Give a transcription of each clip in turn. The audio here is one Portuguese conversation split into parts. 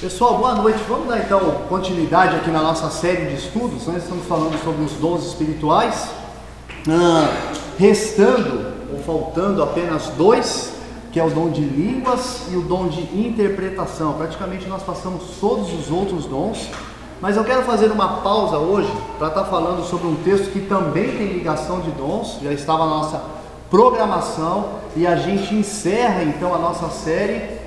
Pessoal, boa noite. Vamos dar então continuidade aqui na nossa série de estudos. Nós estamos falando sobre os dons espirituais, restando ou faltando apenas dois, que é o dom de línguas e o dom de interpretação. Praticamente nós passamos todos os outros dons, mas eu quero fazer uma pausa hoje para estar falando sobre um texto que também tem ligação de dons, já estava na nossa programação, e a gente encerra então a nossa série,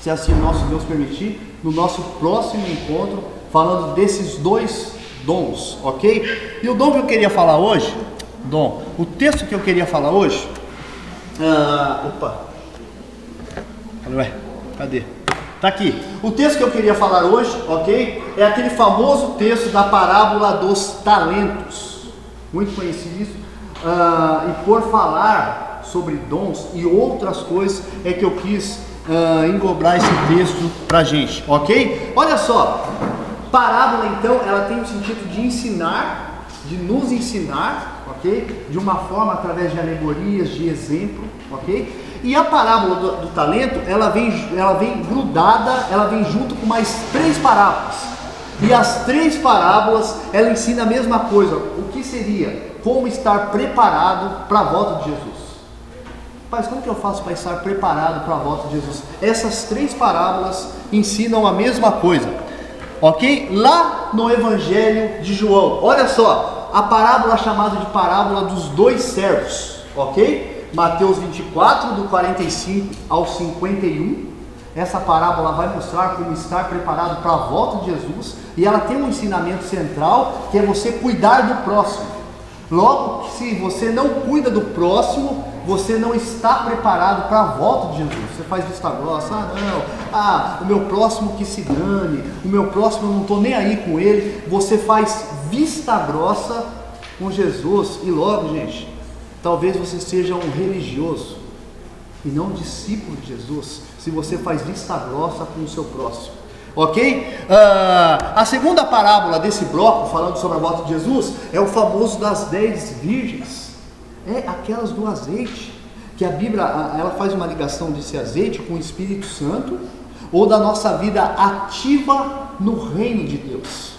se assim o nosso Deus permitir, no nosso próximo encontro, falando desses dois dons, ok? E o dom que eu queria falar hoje, o texto que eu queria falar hoje, cadê? Tá aqui. O texto que eu queria falar hoje, ok? É aquele famoso texto da parábola dos talentos, muito conhecido isso, e por falar sobre dons e outras coisas, é que eu quis engobrar esse texto pra gente, ok? Olha só, parábola então, ela tem o sentido de ensinar, de nos ensinar, ok? De uma forma através de alegorias, de exemplo, ok? E a parábola do talento, ela vem grudada, ela vem junto com mais 3 parábolas. E as 3 parábolas, ela ensina a mesma coisa. O que seria? Como estar preparado para a volta de Jesus. Mas como que eu faço para estar preparado para a volta de Jesus? Essas 3 parábolas ensinam a mesma coisa, ok? Lá no Evangelho de João, olha só, a parábola chamada de parábola dos 2 servos, ok? Mateus 24, do 45 ao 51, essa parábola vai mostrar como estar preparado para a volta de Jesus, e ela tem um ensinamento central, que é você cuidar do próximo. Logo, se você não cuida do próximo, você não está preparado para a volta de Jesus. Você faz vista grossa, o meu próximo que se dane, o meu próximo eu não estou nem aí com ele. Você faz vista grossa com Jesus, e logo, gente, talvez você seja um religioso e não um discípulo de Jesus, se você faz vista grossa com o seu próximo, ok? A segunda parábola desse bloco, falando sobre a volta de Jesus, é o famoso das 10 virgens. É aquelas do azeite, que a Bíblia ela faz uma ligação desse azeite com o Espírito Santo, ou da nossa vida ativa no reino de Deus.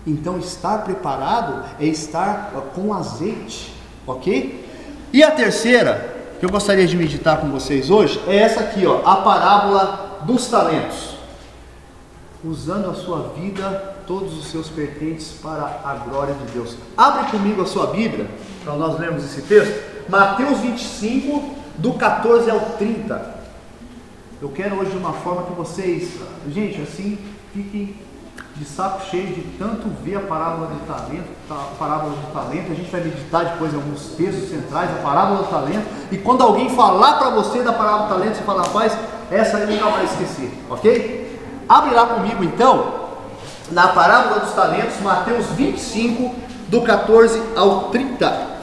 Então estar preparado é estar com azeite, ok? E a terceira, que eu gostaria de meditar com vocês hoje, é essa aqui, a parábola dos talentos. Usando a sua vida, todos os seus pertences para a glória de Deus. Abre comigo a sua Bíblia, para nós lermos esse texto, Mateus 25, do 14 ao 30. Eu quero hoje de uma forma que vocês, gente, assim, fiquem de saco cheio de tanto ver a parábola do talento, a gente vai meditar depois em alguns textos centrais, a parábola do talento, e quando alguém falar para você da parábola do talento, você fala, rapaz, essa aí nunca vai esquecer, ok? Abre lá comigo então, na parábola dos talentos, Mateus 25, do 14 ao 30.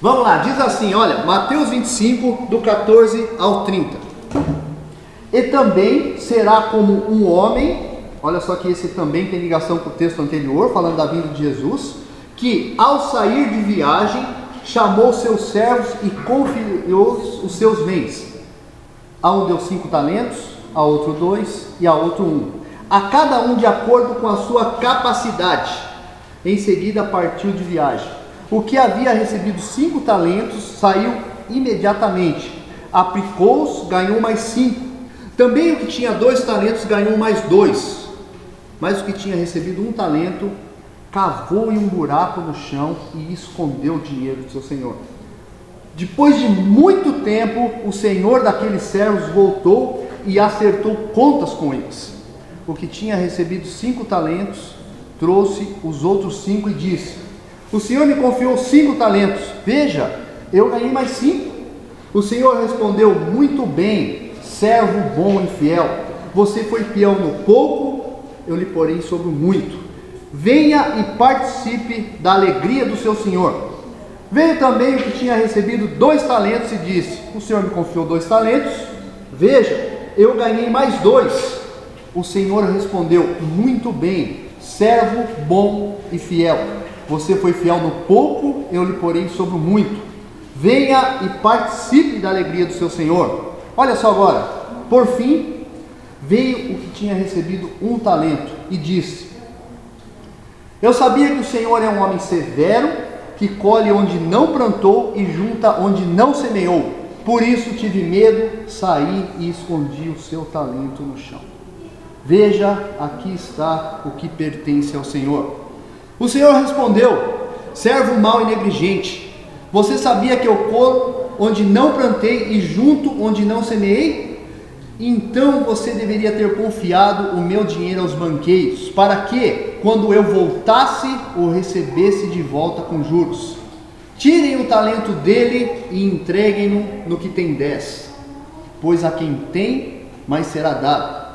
Vamos lá, diz assim, olha, Mateus 25, do 14 ao 30. E também será como um homem, olha só que esse também tem ligação com o texto anterior, falando da vinda de Jesus, que ao sair de viagem, chamou seus servos e confiou os seus bens. A um deu 5 talentos, a outro 2 e a outro 1. A cada um de acordo com a sua capacidade. Em seguida partiu de viagem. O que havia recebido 5 talentos saiu imediatamente, aplicou-os, ganhou mais 5. Também o que tinha 2 talentos ganhou mais 2. Mas o que tinha recebido 1 talento cavou em um buraco no chão e escondeu o dinheiro do seu senhor. Depois de muito tempo, o senhor daqueles servos voltou e acertou contas com eles. O que tinha recebido 5 talentos trouxe os outros 5 e disse: o senhor me confiou 5 talentos, veja, eu ganhei mais 5. O senhor respondeu: muito bem, servo bom e fiel, você foi fiel no pouco, eu lhe porei sobre o muito. Venha e participe da alegria do seu senhor. Veio também o que tinha recebido 2 talentos e disse: o senhor me confiou 2 talentos, Veja, eu ganhei mais 2. O Senhor respondeu: muito bem, servo bom e fiel. Você foi fiel no pouco, eu lhe porei sobre o muito. Venha e participe da alegria do seu Senhor. Olha só agora. Por fim, veio o que tinha recebido 1 talento e disse: eu sabia que o Senhor é um homem severo, que colhe onde não plantou e junta onde não semeou. Por isso tive medo, saí e escondi o seu talento no chão. Veja, aqui está o que pertence ao Senhor. O Senhor respondeu: servo mau e negligente, você sabia que eu colho onde não plantei e junto onde não semeei? Então você deveria ter confiado o meu dinheiro aos banqueiros, para que, quando eu voltasse, o recebesse de volta com juros. Tirem o talento dele e entreguem-no no que tem 10, pois a quem tem, mais será dado,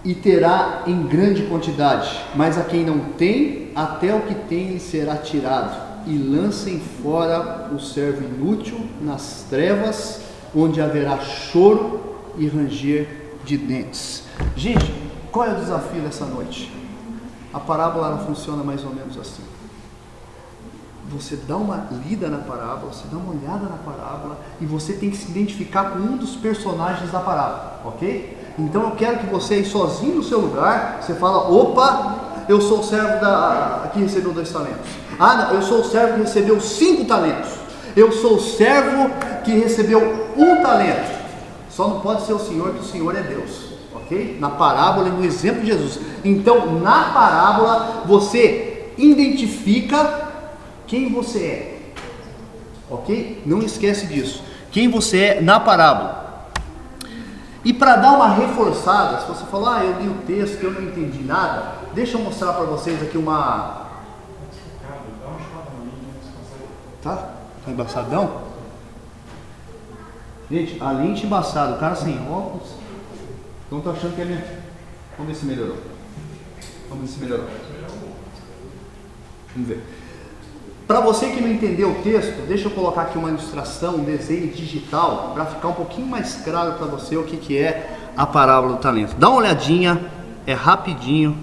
e terá em grande quantidade, mas a quem não tem, até o que tem lhe será tirado. E lancem fora o servo inútil nas trevas, onde haverá choro e ranger de dentes. Gente, qual é o desafio dessa noite? A parábola ela funciona mais ou menos assim. Você dá uma lida na parábola, você dá uma olhada na parábola e você tem que se identificar com um dos personagens da parábola, ok? Então eu quero que você aí sozinho no seu lugar, você fala: opa, eu sou o servo que recebeu 2 talentos. Ah, não, eu sou o servo que recebeu 5 talentos. Eu sou o servo que recebeu 1 talento. Só não pode ser o Senhor, que o Senhor é Deus, ok? Na parábola e no exemplo de Jesus. Então, na parábola, você identifica quem você é, ok? Não esquece disso. Quem você é na parábola. E para dar uma reforçada, se você falar: eu li o texto, eu não entendi nada, deixa eu mostrar para vocês aqui uma... Tá embaçadão? Gente, a lente embaçada, o cara sem óculos. Então tô achando que é minha... Vamos ver se melhorou. Vamos ver. Para você que não entendeu o texto, deixa eu colocar aqui uma ilustração, um desenho digital, para ficar um pouquinho mais claro para você o que é a parábola do talento. Dá uma olhadinha, é rapidinho.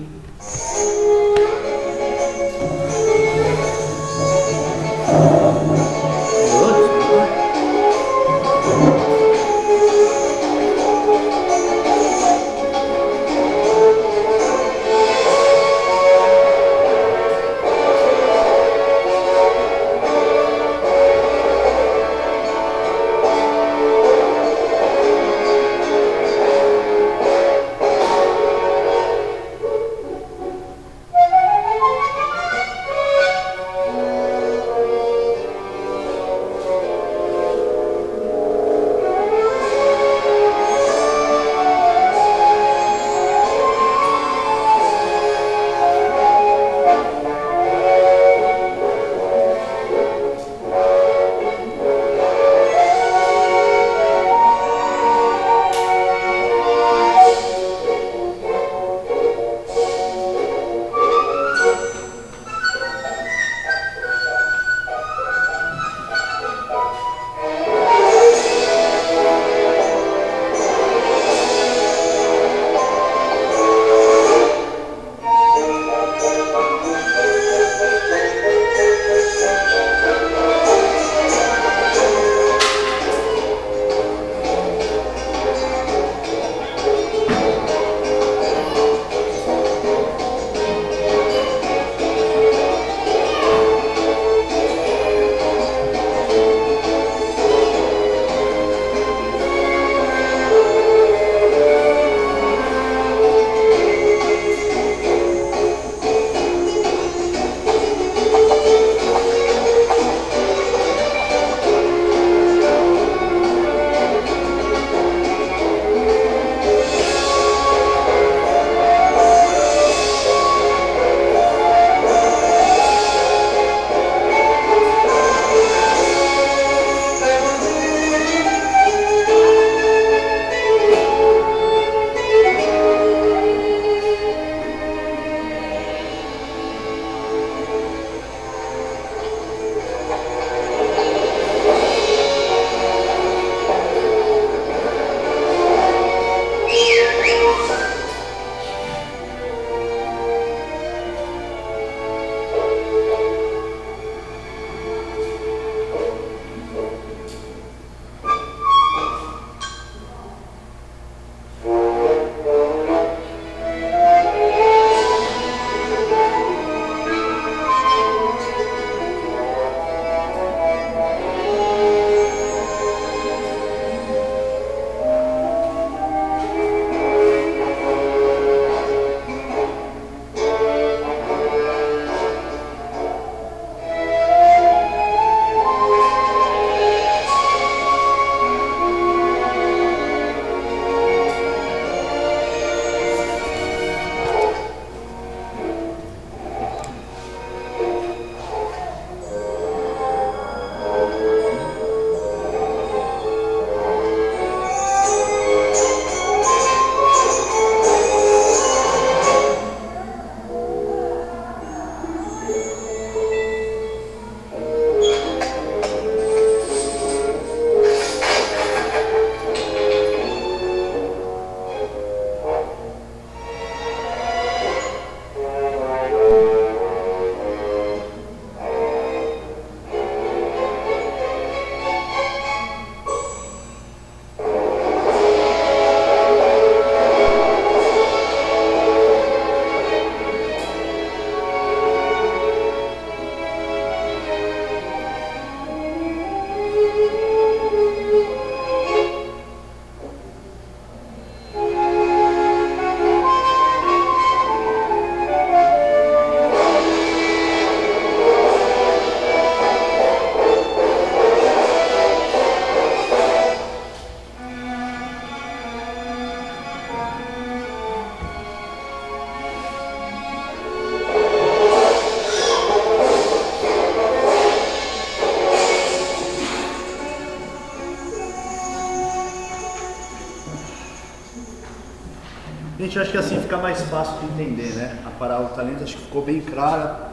Gente, acho que assim fica mais fácil de entender, né? A parábola do talento, acho que ficou bem clara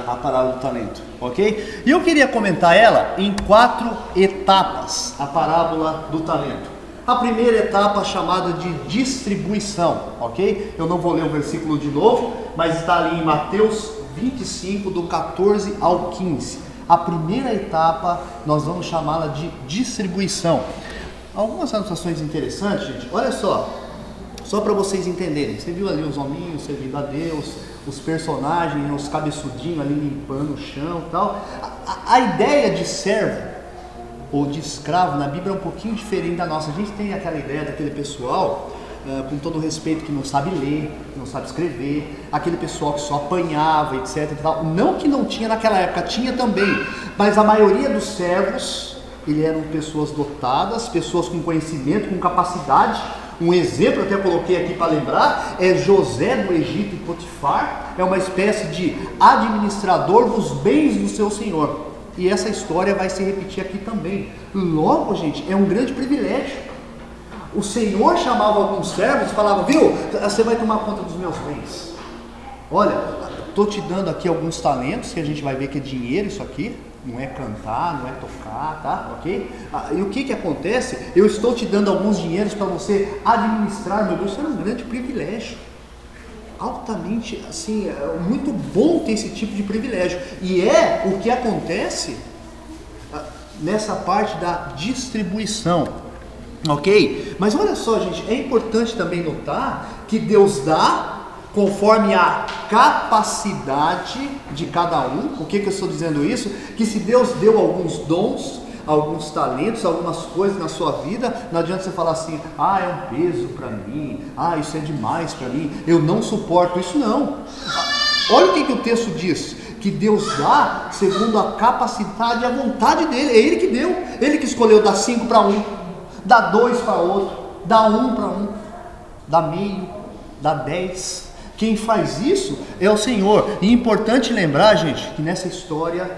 a parábola do talento, ok? E eu queria comentar ela em 4 etapas, a parábola do talento. A primeira etapa chamada de distribuição, ok? Eu não vou ler o versículo de novo, mas está ali em Mateus 25, do 14 ao 15. A primeira etapa nós vamos chamá-la de distribuição. Algumas anotações interessantes, gente. Olha só para vocês entenderem. Você viu ali os hominhos servindo a Deus, os personagens, os cabeçudinhos ali limpando o chão e tal. A ideia de servo ou de escravo na Bíblia é um pouquinho diferente da nossa. A gente tem aquela ideia daquele pessoal, com todo o respeito, que não sabe ler, que não sabe escrever, aquele pessoal que só apanhava, etc e tal. Não que não tinha naquela época, tinha também, mas a maioria dos servos, eles eram pessoas dotadas, pessoas com conhecimento, com capacidade. Um exemplo, até coloquei aqui para lembrar, é José do Egito e Potifar, é uma espécie de administrador dos bens do seu senhor. E essa história vai se repetir aqui também. Logo, gente, é um grande privilégio. O Senhor chamava alguns servos e falava: viu, você vai tomar conta dos meus bens. Olha, estou te dando aqui alguns talentos, que a gente vai ver que é dinheiro isso aqui. Não é cantar, não é tocar, tá? Ok? E o que acontece? Eu estou te dando alguns dinheiros para você administrar, meu Deus, isso é um grande privilégio. Altamente, assim, é muito bom ter esse tipo de privilégio. E é o que acontece nessa parte da distribuição, ok? Mas olha só, gente, é importante também notar que Deus dá conforme a capacidade de cada um. Por que eu estou dizendo isso? Que se Deus deu alguns dons, alguns talentos, algumas coisas na sua vida, não adianta você falar assim: ah, é um peso para mim, ah, isso é demais para mim, eu não suporto isso. Não. Olha o que o texto diz: que Deus dá segundo a capacidade e a vontade dele. É Ele que deu, Ele que escolheu dar 5 para um, dá 2 para outro, dá 1 para um, dá meio, dá 10. Quem faz isso é o Senhor. E é importante lembrar, gente, que nessa história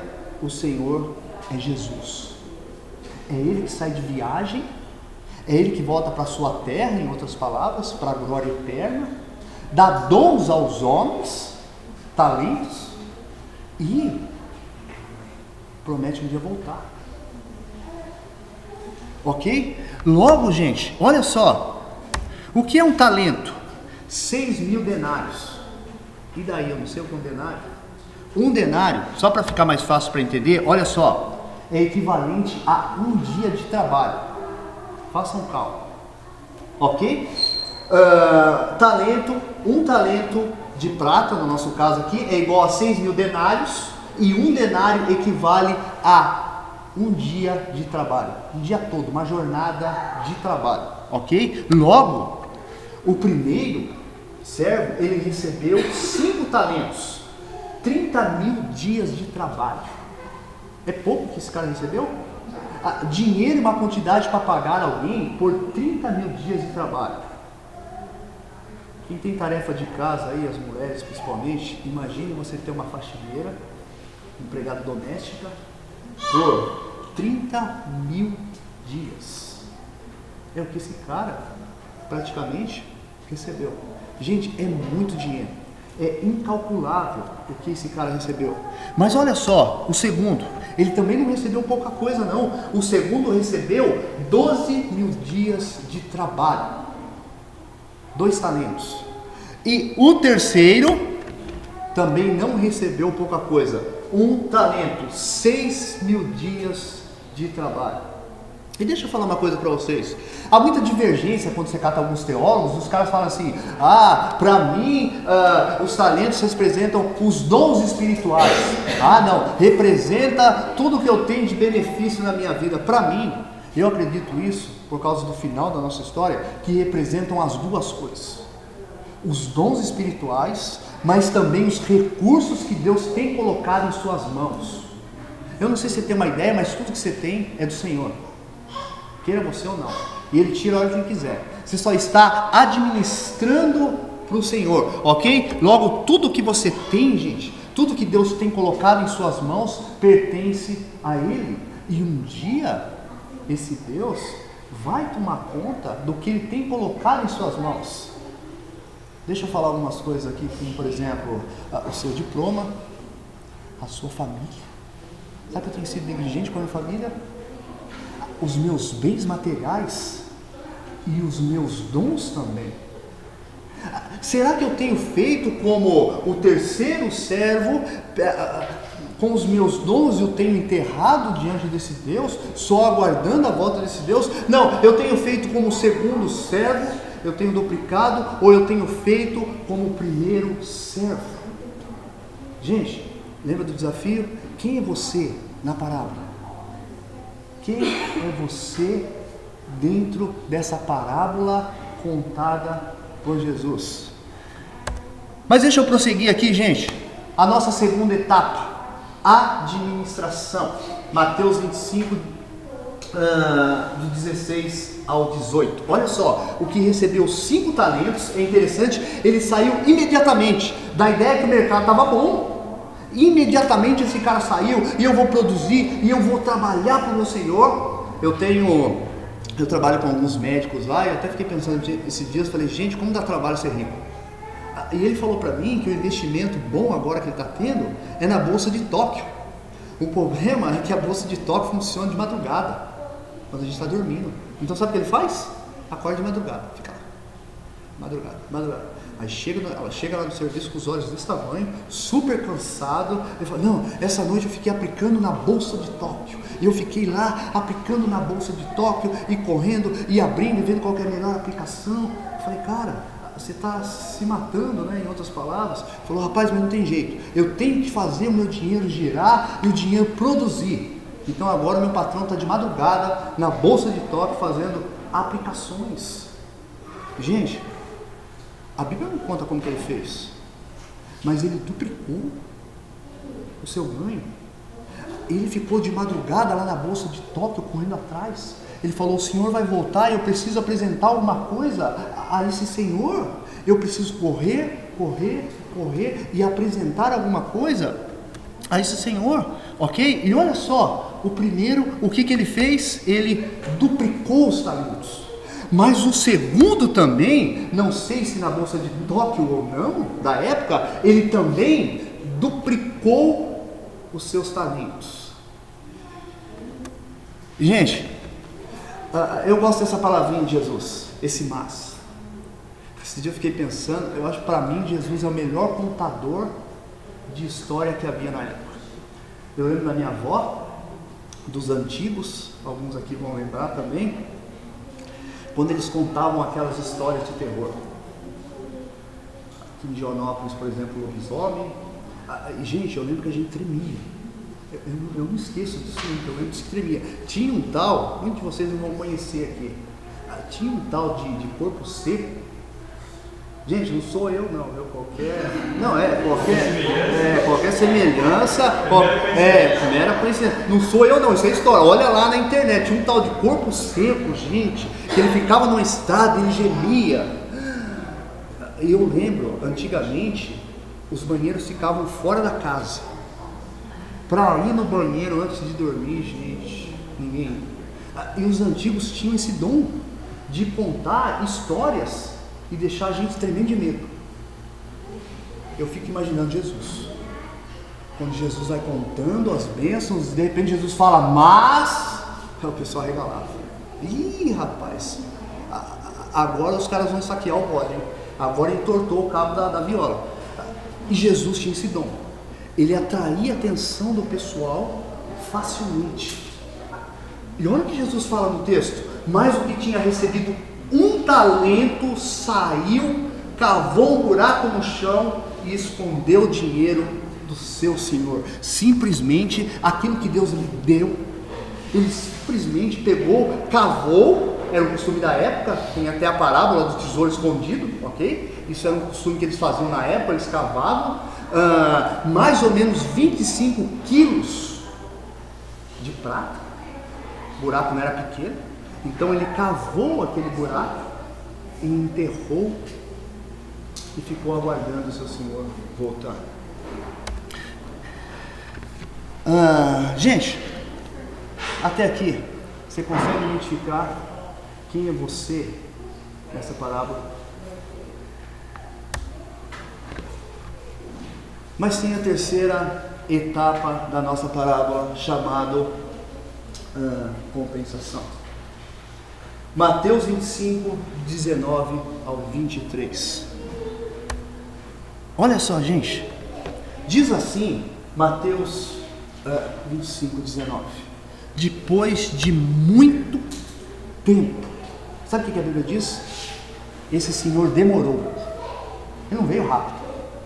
o Senhor é Jesus. É Ele que sai de viagem, é Ele que volta para a sua terra, em outras palavras, para a glória eterna, dá dons aos homens, talentos, e promete um dia voltar. Ok? Logo, gente, olha só, o que é um talento? 6.000 denários. E daí, eu não sei o que é um denário. Um denário, só para ficar mais fácil para entender, olha só, é equivalente a um dia de trabalho. Faça um cálculo, ok? Um talento de prata, no nosso caso aqui, é igual a 6.000 denários, e um denário equivale a um dia de trabalho, um dia todo, uma jornada de trabalho, ok? Logo, o primeiro servo, ele recebeu 5 talentos, 30.000 dias de trabalho. É pouco que esse cara recebeu? Dinheiro, uma quantidade para pagar alguém por 30.000 dias de trabalho. Quem tem tarefa de casa aí, as mulheres principalmente, imagine você ter uma faxineira, empregada doméstica, por 30.000 dias. É o que esse cara praticamente recebeu. Gente, é muito dinheiro, é incalculável o que esse cara recebeu. Mas olha só, o segundo, ele também não recebeu pouca coisa não. O segundo recebeu 12.000 dias de trabalho, 2 talentos. E o terceiro também não recebeu pouca coisa, 1 talento, 6.000 dias de trabalho. E deixa eu falar uma coisa para vocês. Há muita divergência quando você cata alguns teólogos. Os caras falam assim: para mim os talentos representam os dons espirituais. Não, representa tudo que eu tenho de benefício na minha vida. Para mim, eu acredito isso, por causa do final da nossa história, que representam as duas coisas: os dons espirituais, mas também os recursos que Deus tem colocado em suas mãos. Eu não sei se você tem uma ideia, mas tudo que você tem é do Senhor, queira você ou não, e Ele tira a hora que Ele quiser. Você só está administrando para o Senhor, ok? Logo, tudo que você tem, gente, tudo que Deus tem colocado em suas mãos, pertence a Ele. E um dia, esse Deus vai tomar conta do que Ele tem colocado em suas mãos. Deixa eu falar algumas coisas aqui, como por exemplo, o seu diploma, a sua família. Sabe que eu tenho sido negligente com a minha família? Os meus bens materiais e os meus dons também. Será que eu tenho feito como o terceiro servo, com os meus dons eu tenho enterrado diante desse Deus, só aguardando a volta desse Deus? Não, eu tenho feito como o segundo servo, eu tenho duplicado, ou eu tenho feito como o primeiro servo? Gente, lembra do desafio? Quem é você na parábola? Quem é você dentro dessa parábola contada por Jesus? Mas deixa eu prosseguir aqui, gente. A nossa segunda etapa, administração. Mateus 25, do 16 ao 18. Olha só, o que recebeu 5 talentos, é interessante, ele saiu imediatamente da ideia que o mercado estava bom. Imediatamente esse cara saiu, e eu vou produzir, e eu vou trabalhar para o meu Senhor. Eu trabalho com alguns médicos lá, e até fiquei pensando esses dias, falei, gente, como dá trabalho ser rico? E ele falou para mim que o investimento bom agora que ele está tendo é na Bolsa de Tóquio. O problema é que a Bolsa de Tóquio funciona de madrugada, quando a gente está dormindo. Então sabe o que ele faz? Acorda de madrugada, fica lá, madrugada. Aí ela chega lá no serviço com os olhos desse tamanho, super cansado. Ele fala, não, essa noite eu fiquei aplicando na Bolsa de Tóquio. E eu fiquei lá aplicando na Bolsa de Tóquio e correndo e abrindo e vendo qual que é a melhor aplicação. Eu falei, cara, você está se matando, né? Em outras palavras. Falou, rapaz, mas não tem jeito. Eu tenho que fazer o meu dinheiro girar e o dinheiro produzir. Então agora meu patrão está de madrugada na Bolsa de Tóquio fazendo aplicações. Gente, a Bíblia não conta como que ele fez, mas ele duplicou o seu ganho. Ele ficou de madrugada lá na Bolsa de Tóquio correndo atrás. Ele falou, o Senhor vai voltar e eu preciso apresentar alguma coisa a esse Senhor. Eu preciso correr e apresentar alguma coisa a esse Senhor, ok? E olha só, o primeiro, o que ele fez? Ele duplicou os talentos. Mas o segundo também, não sei se na Bolsa de Tóquio ou não, da época, ele também duplicou os seus talentos. Gente, eu gosto dessa palavrinha de Jesus, esse mas. Esse dia eu fiquei pensando, eu acho que para mim Jesus é o melhor contador de história que havia na época. Eu lembro da minha avó, dos antigos, alguns aqui vão lembrar também, quando eles contavam aquelas histórias de terror. Aqui em Joanópolis, por exemplo, o lobisomem. Gente, eu lembro que a gente tremia. Eu não esqueço disso, eu lembro que tremia. Tinha um tal, muitos de vocês não vão conhecer aqui, tinha um tal de corpo seco. Gente, não sou eu não, qualquer semelhança, mera coincidência. Não sou eu não, isso é história. Olha lá na internet, um tal de corpo seco, gente, que ele ficava num estado, ele gemia. E eu lembro, antigamente, os banheiros ficavam fora da casa. Para ir no banheiro antes de dormir, gente, ninguém. E os antigos tinham esse dom de contar histórias e deixar a gente tremendo de medo. Eu fico imaginando Jesus, quando Jesus vai contando as bênçãos, de repente Jesus fala, mas o pessoal regalava. Ih, rapaz, agora os caras vão saquear o bode, hein? Agora entortou o cabo da viola. E Jesus tinha esse dom, ele atraía a atenção do pessoal facilmente. E olha o que Jesus fala no texto, mas o que tinha recebido um talento saiu, cavou um buraco no chão e escondeu o dinheiro do seu senhor. Simplesmente aquilo que Deus lhe deu, ele simplesmente pegou, cavou. Era um costume da época, tem até a parábola do tesouro escondido, ok? Isso era um costume que eles faziam na época, eles cavavam mais ou menos 25 quilos de prata. O buraco não era pequeno. Então ele cavou aquele buraco e enterrou e ficou aguardando o seu senhor voltar. Gente, até aqui, você consegue identificar quem é você nessa parábola? Mas tem a terceira etapa da nossa parábola, chamado compensação. Mateus 25, 19 ao 23. Olha só, gente. Diz assim, Mateus 25, 19. Depois de muito tempo. Sabe o que a Bíblia diz? Esse Senhor demorou. Ele não veio rápido,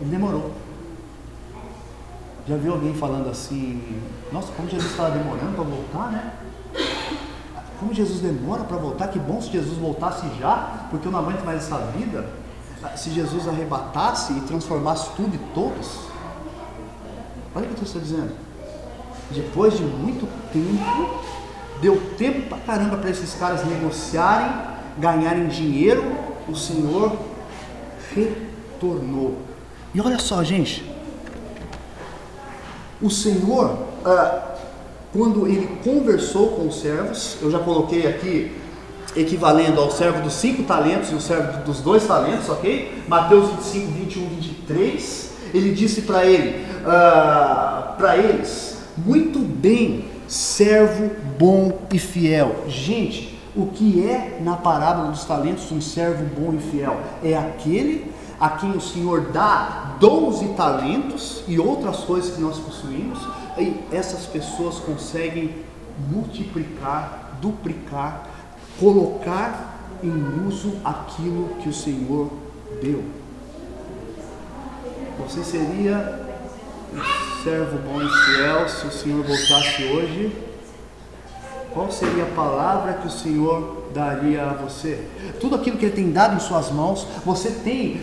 ele demorou. Já viu alguém falando assim, nossa, como Jesus estava demorando para voltar, né? Como Jesus demora para voltar, que bom se Jesus voltasse já, porque eu não aguento mais essa vida. Se Jesus arrebatasse e transformasse tudo e todos. Olha o que eu estou dizendo. Depois de muito tempo, deu tempo pra caramba para esses caras negociarem, ganharem dinheiro, o Senhor retornou. E olha só, gente, o Senhor, quando ele conversou com os servos, eu já coloquei aqui, equivalendo ao servo dos 5 talentos e o servo dos 2 talentos, ok? Mateus 25, 21, 23, ele disse para eles, muito bem, servo bom e fiel. Gente, o que é na parábola dos talentos um servo bom e fiel? É aquele a quem o Senhor dá dons e talentos e outras coisas que nós possuímos, e essas pessoas conseguem multiplicar, duplicar, colocar em uso aquilo que o Senhor deu. Você seria um servo bom e fiel se o Senhor voltasse hoje? Qual seria a palavra que o Senhor daria a você? Tudo aquilo que Ele tem dado em suas mãos, você tem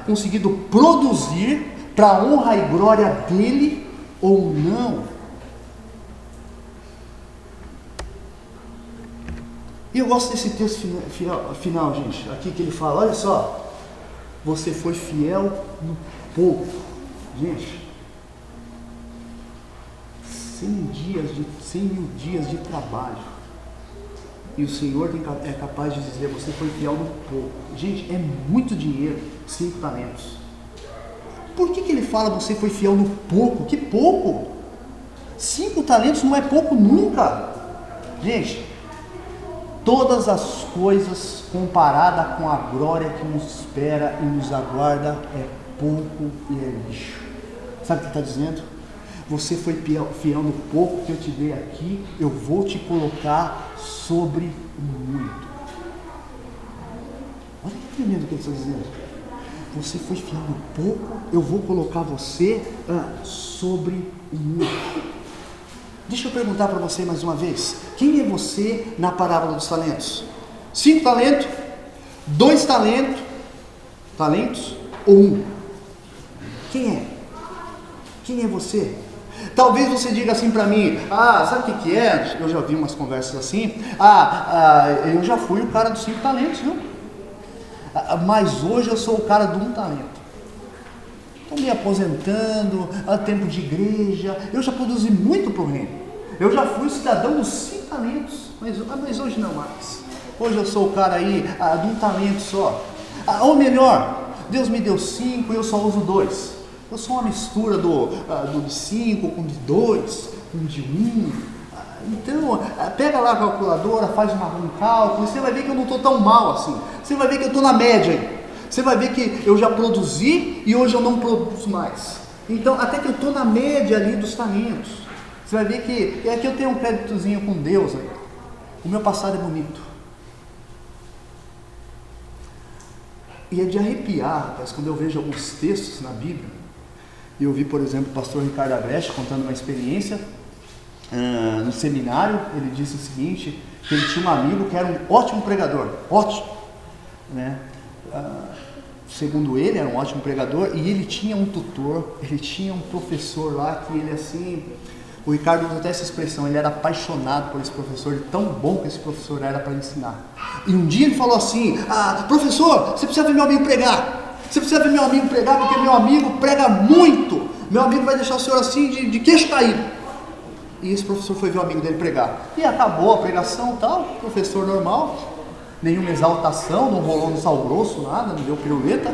conseguido produzir para a honra e glória dEle ou não? E eu gosto desse texto final, gente, aqui que ele fala, olha só, você foi fiel no pouco. Gente, 100 mil dias de trabalho, e o Senhor é capaz de dizer, você foi fiel no pouco. Gente, é muito dinheiro, 5 talentos. Por que ele fala, você foi fiel no pouco? Que pouco? 5 talentos não é pouco nunca. Gente, todas as coisas comparada com a glória que nos espera e nos aguarda é pouco e é lixo. Sabe o que está dizendo? Você foi fiel no pouco que eu te dei aqui, eu vou te colocar sobre o muito. Olha que tremendo que ele está dizendo. Você foi fiel no pouco, eu vou colocar você sobre o muito. Deixa eu perguntar para você mais uma vez. Quem é você na parábola dos talentos? 5 talentos? 2 talentos? Ou 1? Quem é? Quem é você? Talvez você diga assim para mim, sabe o que é? Eu já vi umas conversas assim, eu já fui o cara dos 5 talentos, viu? Mas hoje eu sou o cara do 1 talento. Estou me aposentando, tempo de igreja, eu já produzi muito para o reino. Eu já fui cidadão dos 5 talentos, mas hoje não mais. Hoje eu sou o cara aí de 1 talento só. Ou melhor, Deus me deu 5 e eu só uso 2. Eu sou uma mistura do de 5 com de 2, com de 1. Então, pega lá a calculadora, faz um cálculo, e você vai ver que eu não estou tão mal assim. Você vai ver que eu estou na média aí. Você vai ver que eu já produzi e hoje eu não produzo mais. Então, até que eu estou na média ali dos talentos. Você vai ver que aqui eu tenho um créditozinho com Deus aí. O meu passado é bonito. E é de arrepiar, rapaz, quando eu vejo alguns textos na Bíblia. E eu vi, por exemplo, o pastor Ricardo Agreste contando uma experiência no seminário. Ele disse o seguinte, que ele tinha um amigo que era um ótimo pregador, ótimo, né? Segundo ele, era um ótimo pregador, e ele tinha um tutor, ele tinha um professor lá que ele assim, o Ricardo usa até essa expressão, ele era apaixonado por esse professor, de tão bom que esse professor era para ensinar. E um dia ele falou assim, professor, você precisa ver meu amigo pregar. Você precisa ver meu amigo pregar, porque meu amigo prega muito. Meu amigo vai deixar o senhor assim de queixo caído. E esse professor foi ver o amigo dele pregar. E acabou a pregação e tal, professor normal, nenhuma exaltação, não rolou no sal grosso, nada, não deu piruleta.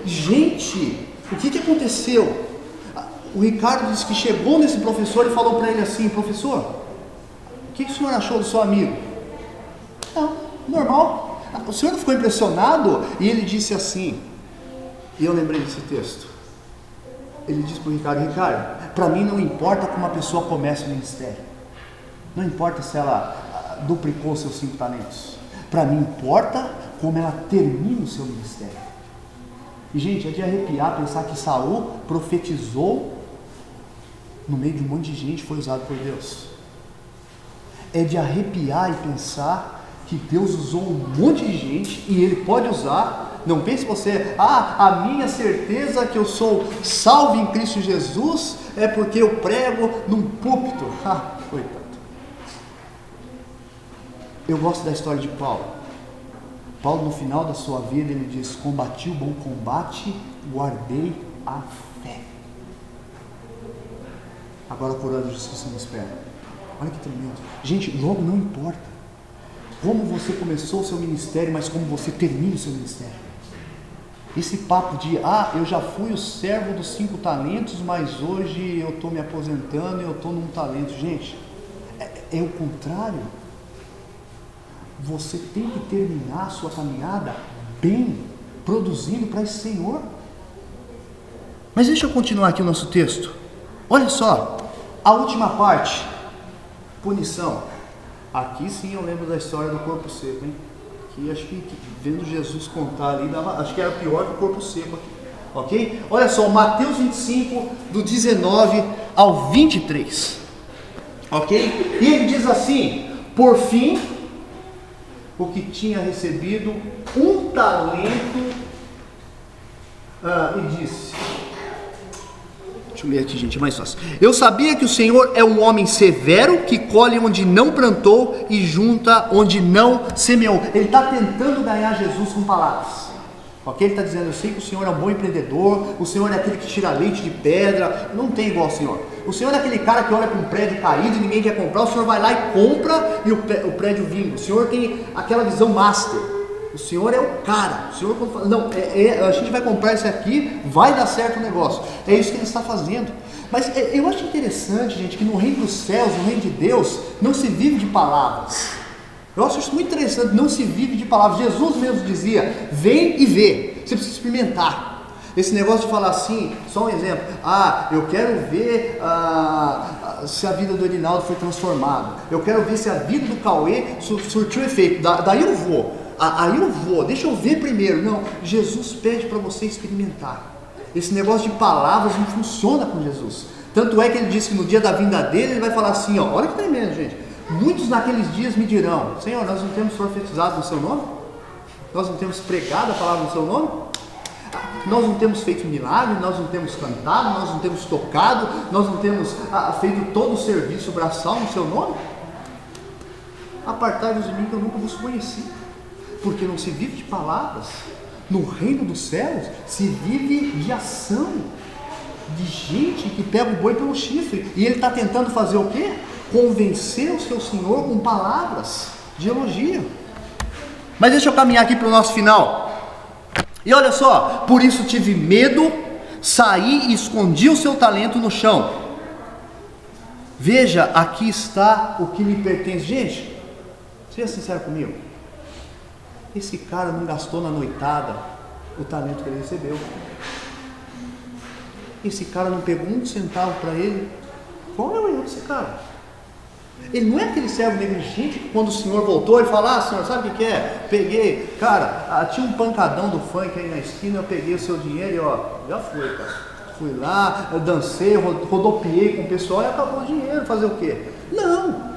Gente, O que aconteceu? O Ricardo disse que chegou nesse professor e falou para ele assim: professor, o que o senhor achou do seu amigo? Não, normal. O senhor não ficou impressionado? E ele disse assim, e eu lembrei desse texto. Ele disse para o Ricardo: Ricardo, para mim não importa como uma pessoa começa o ministério. Não importa se ela duplicou seus 5 talentos. Para mim importa como ela termina o seu ministério. E gente, é de arrepiar pensar que Saul profetizou no meio de um monte de gente, foi usado por Deus. É de arrepiar e pensar que Deus usou um monte de gente e Ele pode usar. Não pense você: a minha certeza que eu sou salvo em Cristo Jesus é porque eu prego num púlpito. Coitado. Eu gosto da história de Paulo. Paulo, no final da sua vida, ele diz: combati o bom combate, guardei a fé. Agora a coroa da justiça me espera. Olha que tremendo. Gente, logo não importa como você começou o seu ministério, mas como você termina o seu ministério. Esse papo de: eu já fui o servo dos 5 talentos, mas hoje eu estou me aposentando e eu estou num talento. Gente, é o contrário. Você tem que terminar a sua caminhada bem, produzindo para esse Senhor. Mas deixa eu continuar aqui o nosso texto. Olha só, a última parte, punição. Aqui sim eu lembro da história do corpo seco, hein? Que acho que vendo Jesus contar ali, acho que era pior que o corpo seco aqui. Ok? Olha só, Mateus 25, do 19 ao 23. Ok? E ele diz assim: por fim, o que tinha recebido 1 talento, e disse... Deixa eu ler aqui, gente, é mais fácil. Eu sabia que o Senhor é um homem severo, que colhe onde não plantou e junta onde não semeou. Ele está tentando ganhar Jesus com palavras. Ok? Ele está dizendo: eu sei que o Senhor é um bom empreendedor, o Senhor é aquele que tira leite de pedra. Não tem igual ao Senhor. O Senhor é aquele cara que olha para um prédio caído e ninguém quer comprar, o Senhor vai lá e compra e o prédio vinga. O Senhor tem aquela visão master. O Senhor é o cara. O Senhor, quando fala: não, a gente vai comprar esse aqui, vai dar certo o negócio. É isso que Ele está fazendo. Mas eu acho interessante, gente, que no reino dos céus, no reino de Deus, não se vive de palavras. Eu acho isso muito interessante, não se vive de palavras. Jesus mesmo dizia: vem e vê. Você precisa experimentar. Esse negócio de falar assim, só um exemplo: eu quero ver se a vida do Erinaldo foi transformada, eu quero ver se a vida do Cauê surtiu efeito, daí eu vou, deixa eu ver primeiro. Não, Jesus pede para você experimentar. Esse negócio de palavras não funciona com Jesus. Tanto é que ele disse que no dia da vinda dele, ele vai falar assim, olha que tremendo, gente: muitos naqueles dias me dirão: Senhor, nós não temos profetizado no seu nome? Nós não temos pregado a palavra no seu nome? Nós não temos feito milagre, nós não temos cantado, nós não temos tocado, nós não temos feito todo o serviço braçal no seu nome? Apartai-vos de mim, que eu nunca vos conheci. Porque não se vive de palavras. No reino dos céus se vive de ação, de gente que pega o boi pelo chifre. E ele está tentando fazer o quê? Convencer o seu Senhor com palavras de elogio. Mas deixa eu caminhar aqui para o nosso final. E olha só: por isso tive medo, saí e escondi o seu talento no chão. Veja, aqui está o que me pertence. Gente, seja sincero comigo. Esse cara não gastou na noitada o talento que ele recebeu. Esse cara não pegou 1 centavo para ele. Qual é o erro desse cara? Ele não é aquele servo negligente que quando o Senhor voltou, ele fala: Senhor, sabe o que é? Peguei, cara, tinha um pancadão do funk aí na esquina, eu peguei o seu dinheiro e já foi, cara. Fui lá, eu dancei, rodopiei com o pessoal e acabou o dinheiro. Fazer o quê? Não,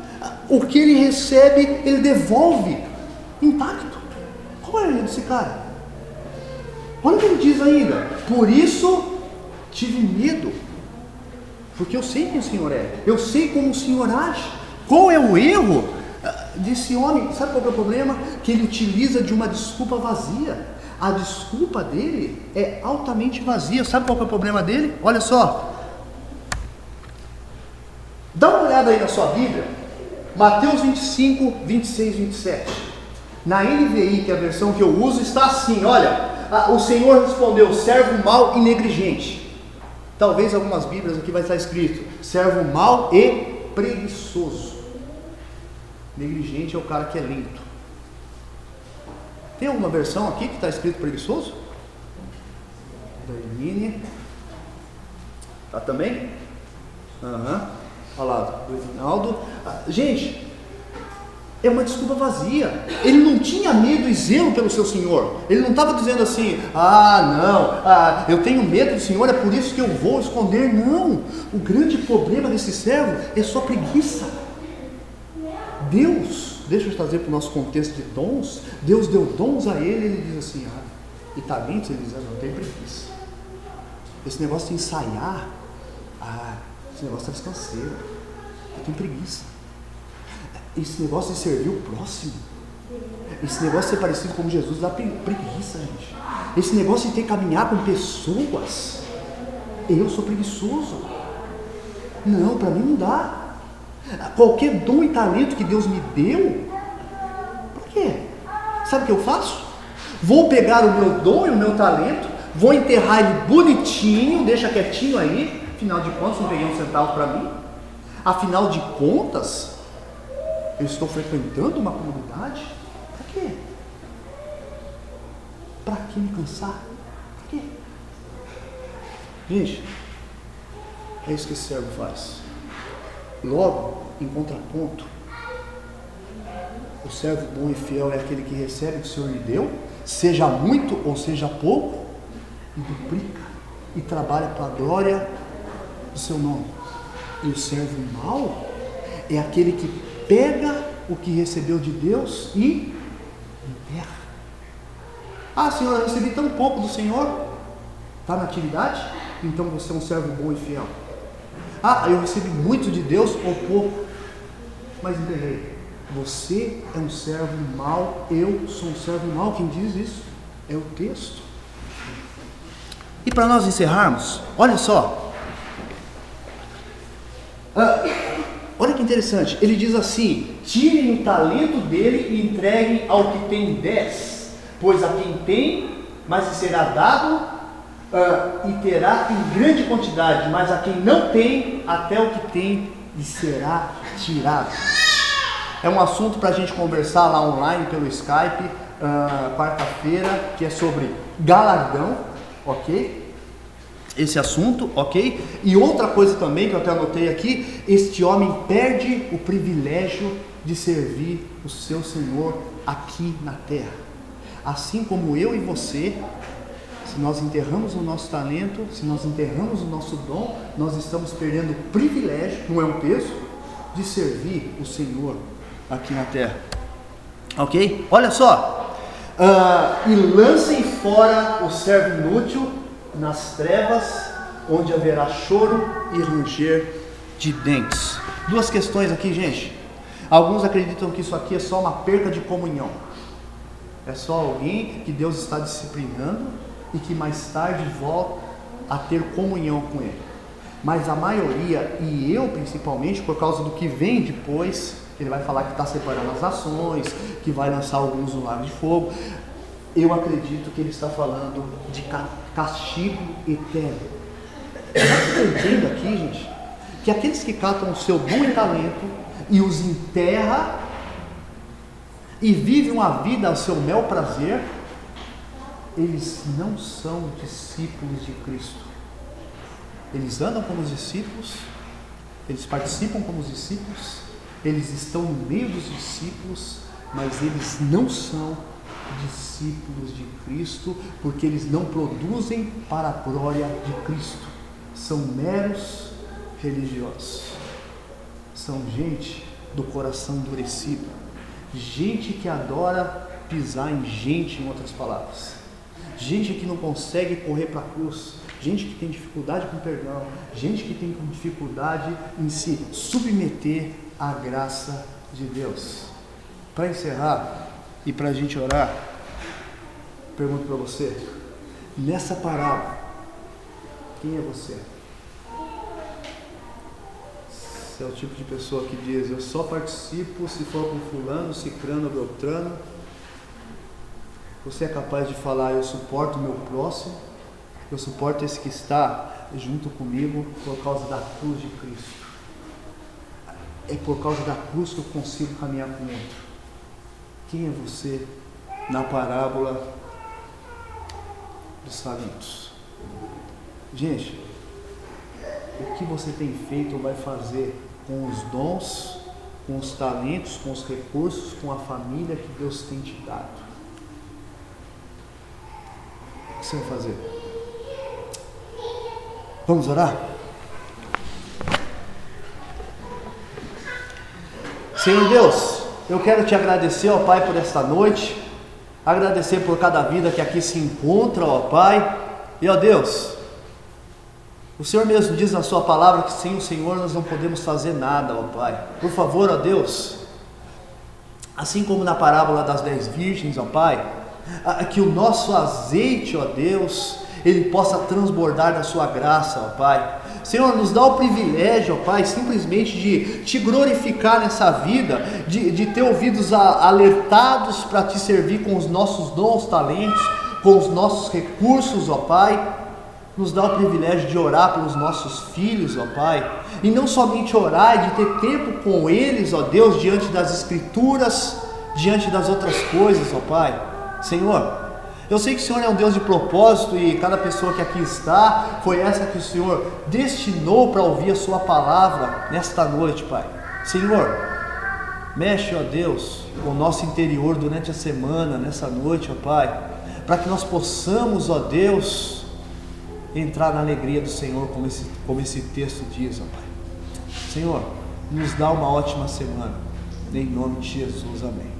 o que ele recebe, ele devolve intacto. Qual é o erro desse cara? Olha o que ele diz ainda: por isso tive medo, porque eu sei quem o Senhor é, eu sei como o Senhor age. Qual é o erro desse homem? Sabe qual é o problema? Que ele utiliza de uma desculpa vazia. A desculpa dele é altamente vazia. Sabe qual é o problema dele? Olha só, dá uma olhada aí na sua Bíblia, Mateus 25, 26, 27. Na NVI, que é a versão que eu uso, está assim: olha, o Senhor respondeu: servo mau e negligente. Talvez algumas Bíblias aqui vai estar escrito: servo mau e preguiçoso. Negligente é o cara que é lento. Tem alguma versão aqui que está escrito preguiçoso? Da Hermine. Tá também? Aham. Olha lá, do Edinaldo. Gente, é uma desculpa vazia. Ele não tinha medo e zelo pelo seu Senhor. Ele não estava dizendo assim: eu tenho medo do Senhor, é por isso que eu vou esconder. Não, o grande problema desse servo é só preguiça. Deus, deixa eu trazer para o nosso contexto de dons. Deus deu dons a ele diz assim: e talentos, ele diz: não tem preguiça. Esse negócio de ensaiar, esse negócio está descanseiro, eu tenho preguiça. Esse negócio de servir o próximo, esse negócio de ser parecido com Jesus, dá preguiça, gente. Esse negócio de ter que caminhar com pessoas, eu sou preguiçoso. Não, para mim não dá. Qualquer dom e talento que Deus me deu, por quê? Sabe o que eu faço? Vou pegar o meu dom e o meu talento, vou enterrar ele bonitinho, deixa quietinho aí. Afinal de contas, não peguei um centavo para mim. Afinal de contas, eu estou frequentando uma comunidade. Para quê? Para que me cansar? Para quê? Gente, é isso que esse servo faz. Logo, em contraponto, o servo bom e fiel é aquele que recebe o que o Senhor lhe deu, seja muito ou seja pouco, e duplica, e trabalha para a glória do seu nome. E o servo mau é aquele que pega o que recebeu de Deus e enterra. Senhor, eu recebi tão pouco do Senhor. Está na atividade? Então você é um servo bom e fiel. Eu recebi muito de Deus ou pouco, mas enterrei. Você é um servo mau, eu sou um servo mau. Quem diz isso é o texto. E para nós encerrarmos, olha só. Olha que interessante. Ele diz assim: tirem o talento dele e entreguem ao que tem 10, pois a quem tem, mais lhe será dado, e terá em grande quantidade, mas a quem não tem, até o que tem lhe será tirado. É um assunto para a gente conversar lá online pelo Skype, quarta-feira, que é sobre galardão, ok? Esse assunto, ok? E outra coisa também que eu até anotei aqui: este homem perde o privilégio de servir o seu Senhor aqui na terra. Assim como eu e você, se nós enterramos o nosso talento, se nós enterramos o nosso dom, nós estamos perdendo o privilégio, não é um peso, de servir o Senhor aqui na terra. Ok? Olha só. E lancem fora o servo inútil nas trevas, onde haverá choro e ranger de dentes. Duas questões aqui, gente. Alguns acreditam que isso aqui é só uma perca de comunhão. É só alguém que Deus está disciplinando e que mais tarde volta a ter comunhão com Ele. Mas a maioria, e eu principalmente, por causa do que vem depois, ele vai falar que está separando as nações, que vai lançar alguns no lago de fogo. Eu acredito que ele está falando de castigo eterno. Eu entendo aqui, gente, que aqueles que catam o seu dom e talento e os enterra e vivem uma vida ao seu bel prazer, eles não são discípulos de Cristo. Eles andam como os discípulos, eles participam como os discípulos, eles estão no meio dos discípulos, mas eles não são discípulos de Cristo, porque eles não produzem para a glória de Cristo. São meros religiosos. São gente do coração endurecido, gente que adora pisar em gente, em outras palavras, gente que não consegue correr para a cruz, gente que tem dificuldade com perdão, gente que tem dificuldade em se submeter à graça de Deus. Para encerrar e para a gente orar, pergunto para você: nessa parábola, quem é você? Você é o tipo de pessoa que diz: eu só participo se for com fulano, cicrano, beltrano, Você é capaz de falar: eu suporto o meu próximo, eu suporto esse que está junto comigo por causa da cruz de Cristo. É por causa da cruz que eu consigo caminhar com o outro. Quem é você na parábola dos talentos? Gente, o que você tem feito ou vai fazer com os dons, com os talentos, com os recursos, com a família que Deus tem te dado? O que você vai fazer? Vamos orar? Senhor Deus, eu quero te agradecer, ó Pai, por esta noite, agradecer por cada vida que aqui se encontra, ó Pai, e ó Deus, o Senhor mesmo diz na sua palavra que sem o Senhor nós não podemos fazer nada, ó Pai. Por favor, ó Deus, assim como na parábola das 10 virgens, ó Pai, que o nosso azeite, ó Deus, ele possa transbordar da sua graça, ó Pai. Senhor, nos dá o privilégio, ó Pai, simplesmente de te glorificar nessa vida, de ter ouvidos alertados para te servir com os nossos dons, talentos, com os nossos recursos, ó Pai. Nos dá o privilégio de orar pelos nossos filhos, ó Pai, e não somente orar, de ter tempo com eles, ó Deus, diante das Escrituras, diante das outras coisas, ó Pai. Senhor, eu sei que o Senhor é um Deus de propósito e cada pessoa que aqui está, foi essa que o Senhor destinou para ouvir a sua palavra nesta noite, Pai. Senhor, mexe, ó Deus, com o nosso interior durante a semana, nessa noite, ó Pai, para que nós possamos, ó Deus, entrar na alegria do Senhor, como esse texto diz, ó Pai. Senhor, nos dá uma ótima semana, em nome de Jesus, amém.